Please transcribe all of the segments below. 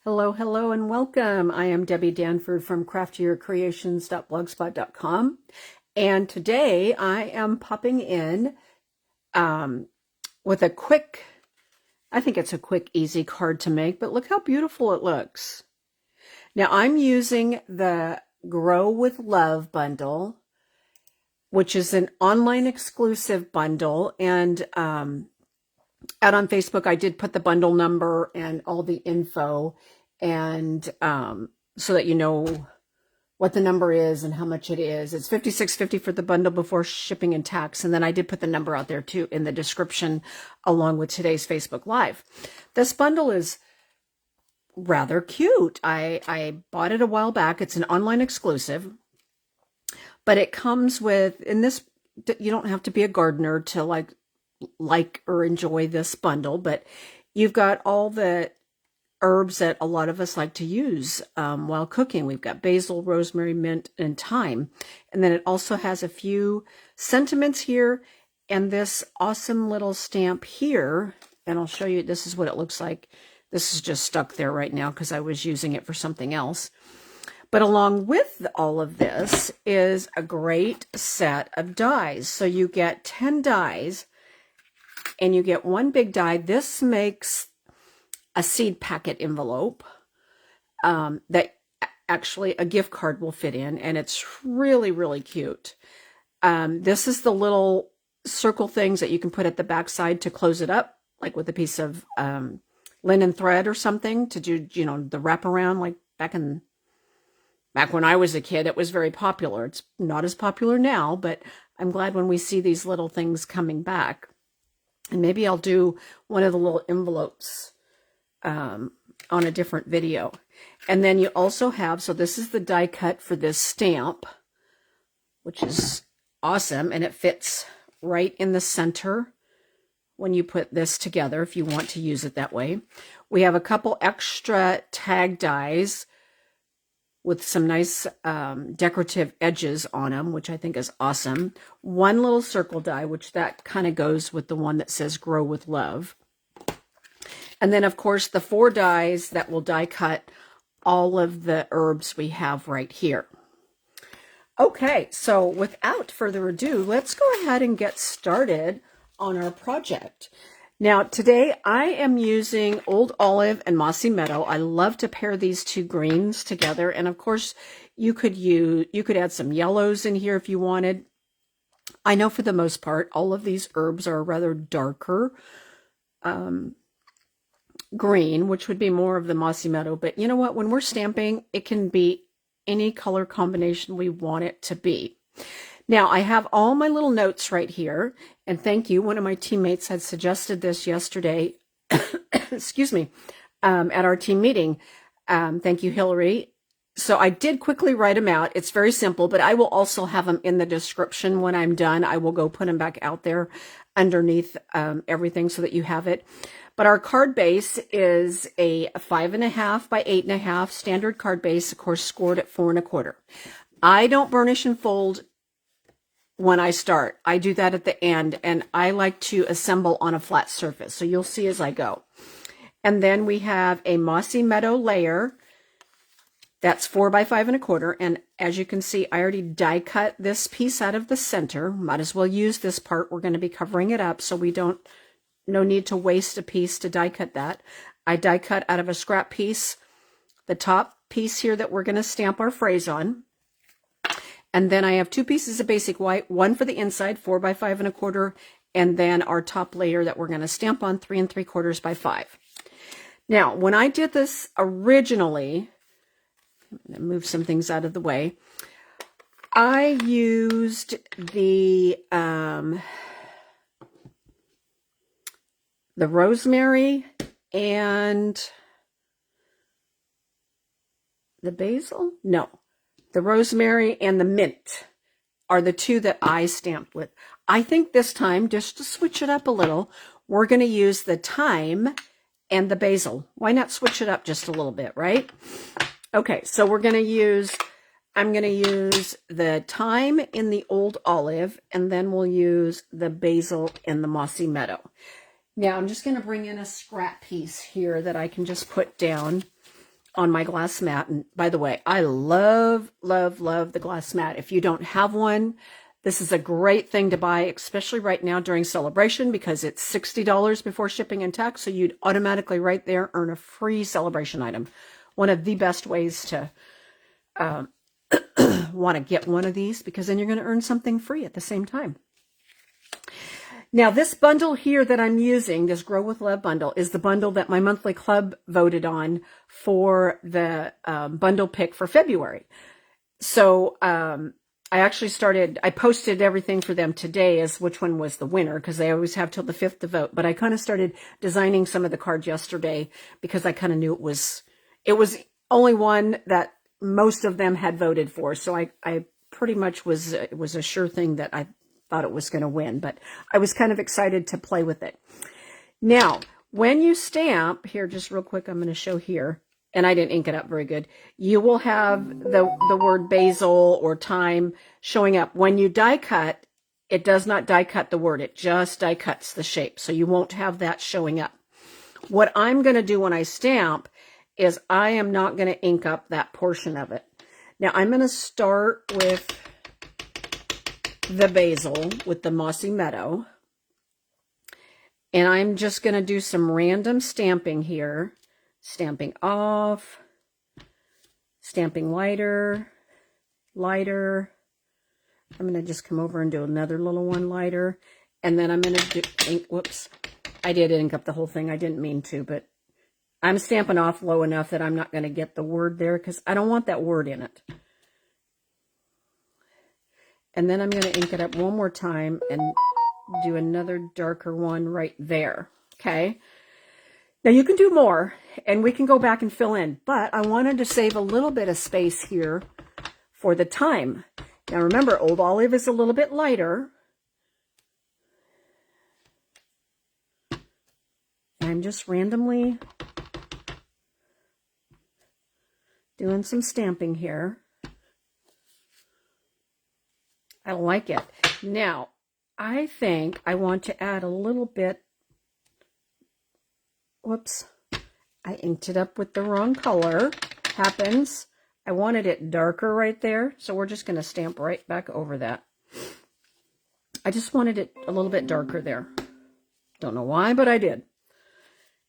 Hello, hello, and welcome. I am Debbie Danford from craftiercreations.blogspot.com. And today I am popping in with a quick, I think it's a quick, easy card to make, but look how beautiful it looks. Now I'm using the Grow with Love bundle, which is an online exclusive bundle. And out on Facebook, I did put the bundle number and all the info, and so that you know what the number is and how much it is. It's $56.50 for the bundle before shipping and tax. And then I did put the number out there too in the description along with today's Facebook Live. This bundle is rather cute. I bought it a while back. It's an online exclusive, but it comes with, in this, you don't have to be a gardener to like or enjoy this bundle, but you've got all the herbs that a lot of us like to use while cooking. We've got basil, rosemary, mint, and thyme. And then it also has a few sentiments here and this awesome little stamp here. And I'll show you, this is what it looks like. This is just stuck there right now because I was using it for something else. But along with all of this is a great set of dies. So you get 10 dies and you get one big die. This makes a seed packet envelope that actually a gift card will fit in, and it's really, really cute. This is the little circle things that you can put at the back side to close it up, like with a piece of linen thread or something to do, you know, the wraparound, like back when I was a kid. It was very popular. It's not as popular now, but I'm glad when we see these little things coming back. And maybe I'll do one of the little envelopes on a different video. And then you also have, so this is the die cut for this stamp, which is awesome. And it fits right in the center when you put this together, if you want to use it that way. We have a couple extra tag dies with some nice decorative edges on them, which I think is awesome. One little circle die, which that kind of goes with the one that says Grow with Love. And then, of course, the 4 dies that will die cut all of the herbs we have right here. Okay, so without further ado, let's go ahead and get started on our project. Now, today I am using Old Olive and Mossy Meadow. I love to pair these two greens together. And of course, you could add some yellows in here if you wanted. I know for the most part, all of these herbs are rather darker green, which would be more of the Mossy Meadow. But you know what? When we're stamping, it can be any color combination we want it to be. Now, I have all my little notes right here, and thank you. One of my teammates had suggested this yesterday, excuse me, at our team meeting. Thank you, Hillary. So I did quickly write them out. It's very simple, but I will also have them in the description when I'm done. I will go put them back out there underneath everything so that you have it. But our card base is a 5.5 by 8.5 standard card base, of course, scored at 4 1/4. I don't burnish and fold when I start. I do that at the end, and I like to assemble on a flat surface. So you'll see as I go. And then we have a Mossy Meadow layer. That's 4 by 5 1/4. And as you can see, I already die cut this piece out of the center. Might as well use this part. We're going to be covering it up, so no need to waste a piece to die cut that. I die cut out of a scrap piece, the top piece here that we're going to stamp our phrase on. And then I have 2 pieces of basic white, one for the inside, 4 by 5 1/4, and then our top layer that we're going to stamp on 3 3/4 by 5. Now, when I did this originally, I'm going to move some things out of the way. I used the rosemary and the basil? No. The rosemary and the mint are the 2 that I stamped with. I think this time, just to switch it up a little, we're going to use the thyme and the basil. Why not switch it up just a little bit, right? Okay, so I'm going to use the thyme in the Old Olive, and then we'll use the basil in the Mossy Meadow. Now, I'm just going to bring in a scrap piece here that I can just put down on my glass mat. And by the way, I love, love, love the glass mat. If you don't have one, this is a great thing to buy, especially right now during celebration, because it's $60 before shipping and tax. So you'd automatically right there earn a free celebration item. One of the best ways to want to get one of these, because then you're going to earn something free at the same time. Now, this bundle here that I'm using, this Grow with Love bundle, is the bundle that my monthly club voted on for the bundle pick for February. So I posted everything for them today as which one was the winner, because they always have till the 5th to vote. But I kind of started designing some of the cards yesterday because I kind of knew it was only one that most of them had voted for. So I pretty much it was a sure thing that I thought it was going to win, but I was kind of excited to play with it. Now, when you stamp, here, just real quick, I'm going to show here, and I didn't ink it up very good. You will have the word basil or thyme showing up. When you die cut, it does not die cut the word. It just die cuts the shape. So you won't have that showing up. What I'm going to do when I stamp is I am not going to ink up that portion of it. Now, I'm going to start with the basil with the Mossy Meadow. And I'm just going to do some random stamping here. Stamping off, stamping lighter, lighter. I'm going to just come over and do another little one lighter. And then I'm going to do ink. Whoops. I did ink up the whole thing. I didn't mean to, but I'm stamping off low enough that I'm not going to get the word there because I don't want that word in it. And then I'm going to ink it up one more time and do another darker one right there. Okay. Now you can do more and we can go back and fill in, but I wanted to save a little bit of space here for the thyme. Now remember, Old Olive is a little bit lighter. I'm just randomly doing some stamping here. I like it. Now, I think I want to add a little bit. Whoops. I inked it up with the wrong color. Happens. I wanted it darker right there, so we're just going to stamp right back over that. I just wanted it a little bit darker there. Don't know why, but I did.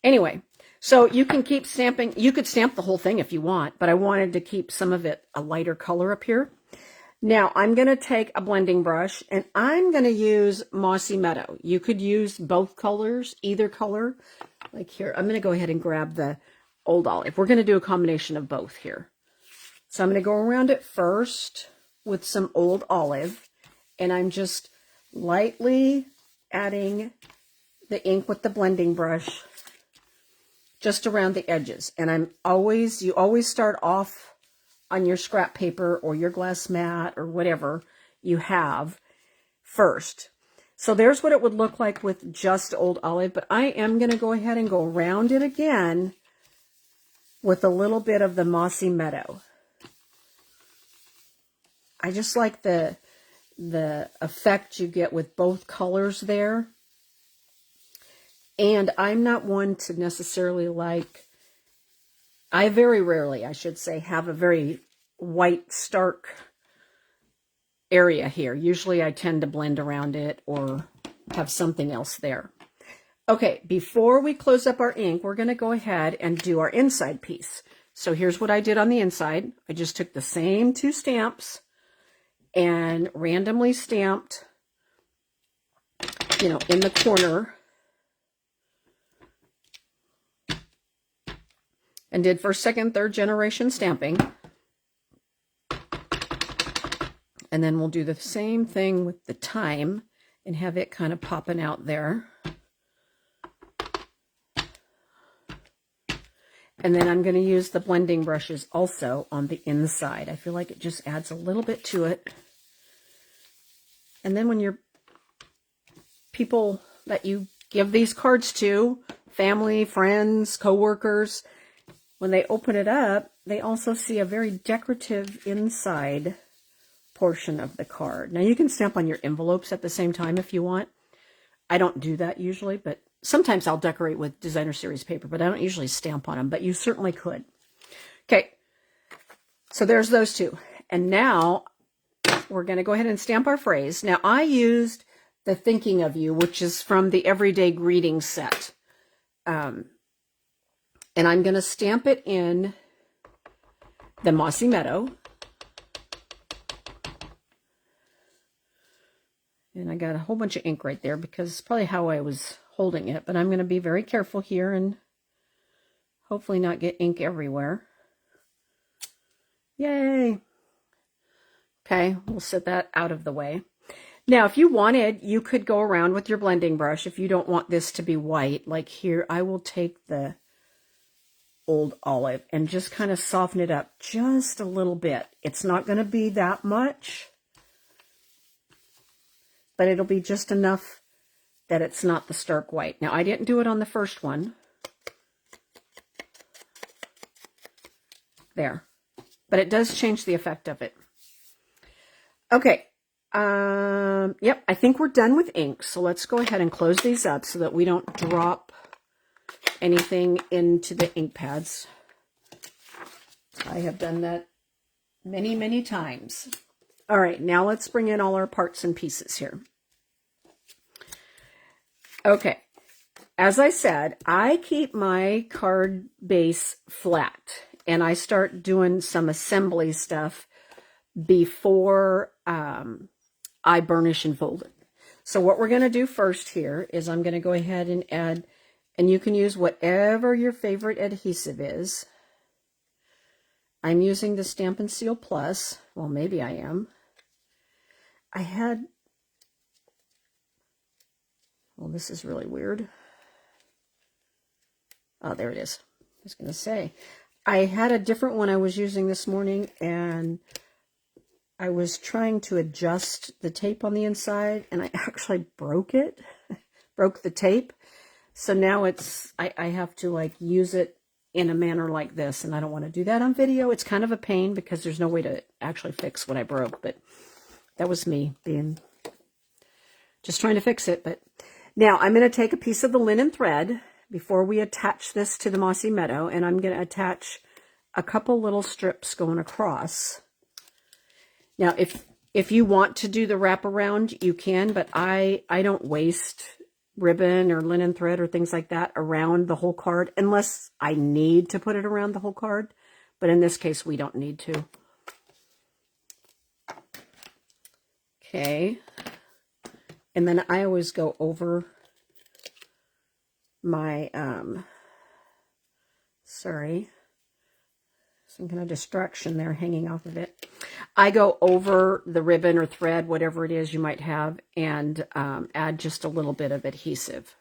Anyway, so you can keep stamping. You could stamp the whole thing if you want, but I wanted to keep some of it a lighter color up here. Now, I'm going to take a blending brush, and I'm going to use Mossy Meadow. You could use both colors, either color. Like here, I'm going to go ahead and grab the Old Olive. We're going to do a combination of both here. So I'm going to go around it first with some Old Olive, and I'm just lightly adding the ink with the blending brush just around the edges. And you always start off on your scrap paper or your glass mat or whatever you have first. So there's what it would look like with just Old Olive, but I am going to go ahead and go around it again with a little bit of the Mossy Meadow. I just like the effect you get with both colors there. And I'm not one to necessarily I very rarely, I should say, have a very white, stark area here. Usually I tend to blend around it or have something else there. Okay, before we close up our ink, we're going to go ahead and do our inside piece. So here's what I did on the inside. I just took the same two stamps and randomly stamped, in the corner. And did first, second, third generation stamping. And then we'll do the same thing with the thyme and have it kind of popping out there. And then I'm going to use the blending brushes also on the inside. I feel like it just adds a little bit to it. And then when your people that you give these cards to, family, friends, coworkers, when they open it up, they also see a very decorative inside portion of the card. Now, you can stamp on your envelopes at the same time if you want. I don't do that usually, but sometimes I'll decorate with designer series paper, but I don't usually stamp on them, but you certainly could. Okay, so there's those two. And now we're going to go ahead and stamp our phrase. Now, I used the Thinking of You, which is from the Everyday Greetings set. And I'm going to stamp it in the Mossy Meadow. And I got a whole bunch of ink right there because it's probably how I was holding it. But I'm going to be very careful here and hopefully not get ink everywhere. Yay! Okay, we'll set that out of the way. Now, if you wanted, you could go around with your blending brush. If you don't want this to be white, like here, I will take the Old Olive and just kind of soften it up just a little bit. It's not going to be that much, but it'll be just enough that it's not the stark white. Now, I didn't do it on the first one. There. But it does change the effect of it. Okay. Yep, I think we're done with ink. So let's go ahead and close these up so that we don't drop anything into the ink pads. I have done that many, many times. All right, now let's bring in all our parts and pieces here. Okay, as I said, I keep my card base flat and I start doing some assembly stuff before I burnish and fold it. So what we're going to do first here is I'm going to go ahead and add, and you can use whatever your favorite adhesive is. I'm using the Stampin' Seal Plus. Well, maybe I am. Well, this is really weird. Oh, there it is. I was going to say, I had a different one I was using this morning, and I was trying to adjust the tape on the inside, and I actually broke it, broke the tape. So now I have to like use it in a manner like this, and I don't want to do that on video. It's kind of a pain because there's no way to actually fix what I broke, but that was me just trying to fix it. But now I'm going to take a piece of the linen thread before we attach this to the Mossy Meadow, and I'm going to attach a couple little strips going across. Now, if you want to do the wraparound, you can, but I don't waste ribbon or linen thread or things like that around the whole card unless I need to put it around the whole card. But in this case, we don't need to. Okay. And then I always go over my, sorry, some kind of distraction there hanging off of it. I go over the ribbon or thread, whatever it is you might have, and add just a little bit of adhesive.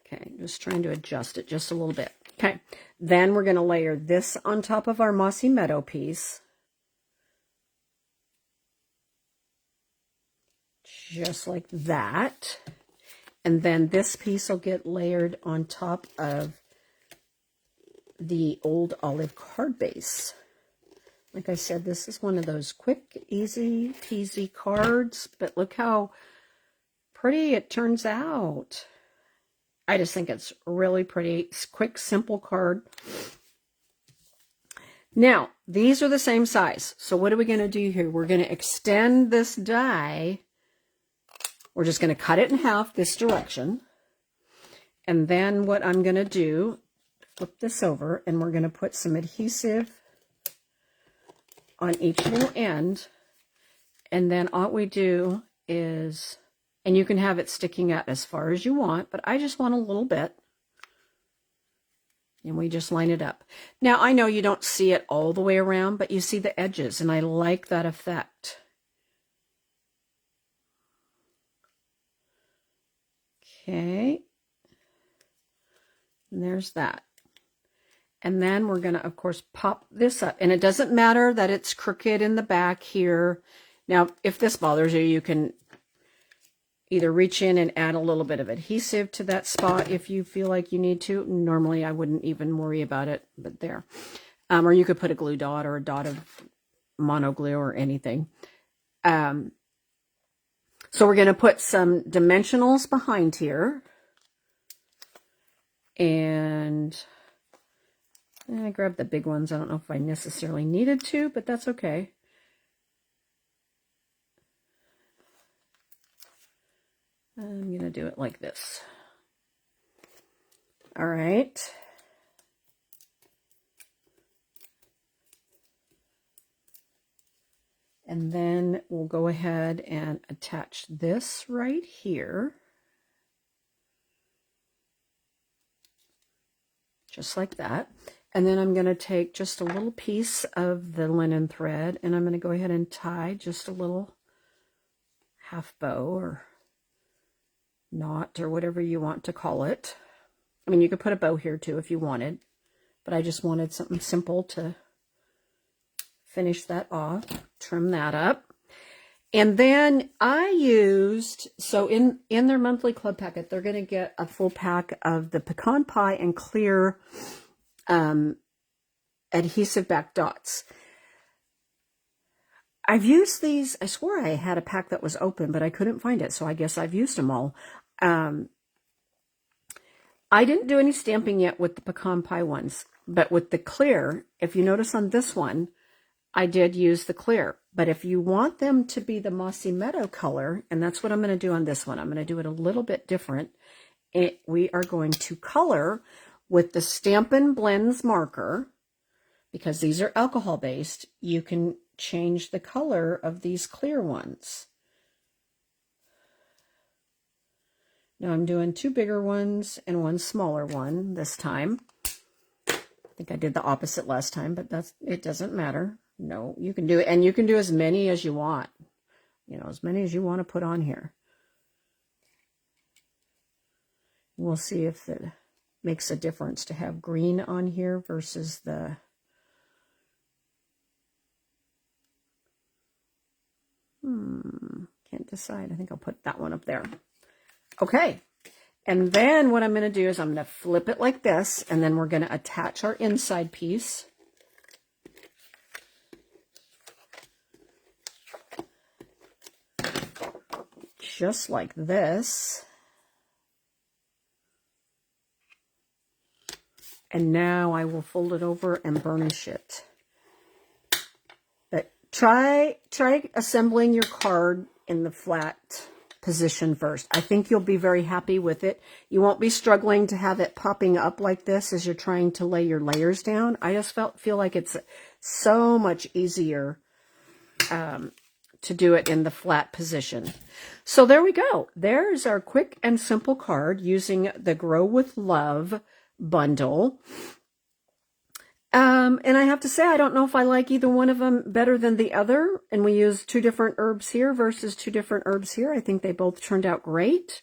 Okay, just trying to adjust it just a little bit. Okay, then we're going to layer this on top of our Mossy Meadow piece. Just like that. And then this piece will get layered on top of the Old Olive card base. Like I said, this is one of those quick, easy peasy cards, but look how pretty it turns out. I just think it's really pretty. It's a quick, simple card. Now, these are the same size. So what are we going to do here? We're going to extend this die. We're just going to cut it in half this direction. And then what I'm going to do, flip this over, and we're going to put some adhesive on each little end. And then all we do is, and you can have it sticking out as far as you want, but I just want a little bit. And we just line it up. Now, I know you don't see it all the way around, but you see the edges, and I like that effect. Okay. And there's that. And then we're going to, of course, pop this up. And it doesn't matter that it's crooked in the back here. Now, if this bothers you, you can either reach in and add a little bit of adhesive to that spot if you feel like you need to. Normally, I wouldn't even worry about it, but there. Or you could put a glue dot or a dot of mono glue or anything. So we're going to put some dimensionals behind here. And I grabbed the big ones. I don't know if I necessarily needed to, but that's okay. I'm going to do it like this. All right. And then we'll go ahead and attach this right here. Just like that. And then I'm going to take just a little piece of the linen thread, and I'm going to go ahead and tie just a little half bow or knot or whatever you want to call it. I mean, you could put a bow here too if you wanted, but I just wanted something simple to finish that off, trim that up. And then I used, so in their monthly club packet, they're going to get a full pack of the pecan pie and clear adhesive back dots. I've used these, I swore I had a pack that was open, but I couldn't find it, so I guess I've used them all. I didn't do any stamping yet with the pecan pie ones, but with the clear, if you notice on this one, I did use the clear. But if you want them to be the Mossy Meadow color, and that's what I'm going to do on this one, I'm going to do it a little bit different. We are going to color with the Stampin' Blends marker, because these are alcohol based. You can change the color of these clear ones. Now I'm doing 2 bigger ones and 1 smaller one this time. I think I did the opposite last time, but it doesn't matter. No, you can do it, and you can do as many as you want. You know, as many as you want to put on here. We'll see if it makes a difference to have green on here versus the can't decide. I think I'll put that one up there. Okay. And then what I'm going to do is I'm going to flip it like this, and then we're going to attach our inside piece. Just like this. And now I will fold it over and burnish it. But try assembling your card in the flat position first. I think you'll be very happy with it. You won't be struggling to have it popping up like this as you're trying to lay your layers down. I just feel like it's so much easier to do it in the flat position. So there we go. There's our quick and simple card using the Grow with Love bundle. And I have to say, I don't know if I like either one of them better than the other. And we used 2 different herbs here versus 2 different herbs here. I think they both turned out great.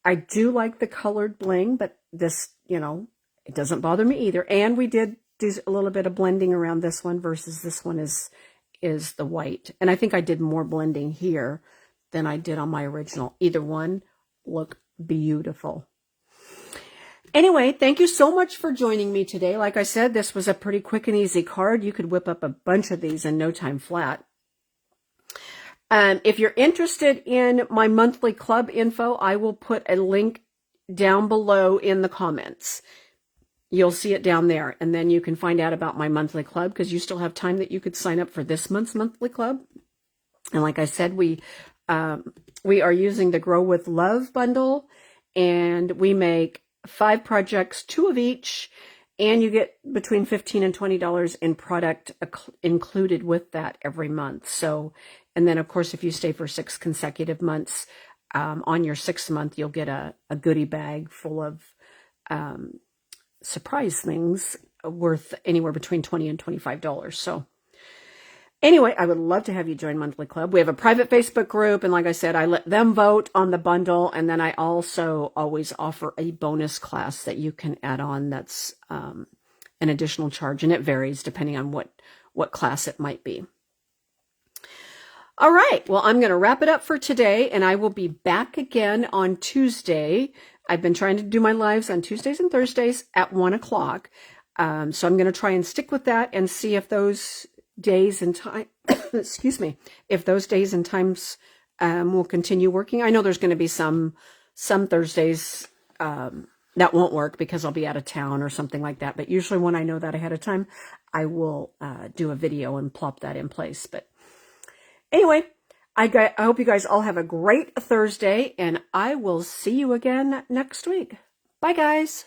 I do like the colored bling, but this, you know, it doesn't bother me either. And we did do a little bit of blending around this one versus this one is the white. And I think I did more blending here than I did on my original. Either one look beautiful. Anyway, thank you so much for joining me today. Like I said, this was a pretty quick and easy card. You could whip up a bunch of these in no time flat. If you're interested in my monthly club info, I will put a link down below in the comments. You'll see it down there, and then you can find out about my monthly club, because you still have time that you could sign up for this month's monthly club. And like I said, we are using the Grow with Love bundle, and we make 5 projects, 2 of each, and you get between $15 and $20 in product included with that every month. So, and then of course, if you stay for 6 consecutive months, on your 6th month, you'll get a goodie bag full of surprise things worth anywhere between $20 and $25. So anyway, I would love to have you join Monthly Club. We have a private Facebook group, and like I said, I let them vote on the bundle, and then I also always offer a bonus class that you can add on that's an additional charge, and it varies depending on what class it might be. All right, well, I'm going to wrap it up for today, and I will be back again on Tuesday. I've been trying to do my lives on Tuesdays and Thursdays at 1 o'clock. So I'm going to try and stick with that and see if those days and time, excuse me, if those days and times will continue working. I know there's going to be some Thursdays that won't work because I'll be out of town or something like that. But usually when I know that ahead of time, I will do a video and plop that in place. But anyway, I hope you guys all have a great Thursday, and I will see you again next week. Bye, guys.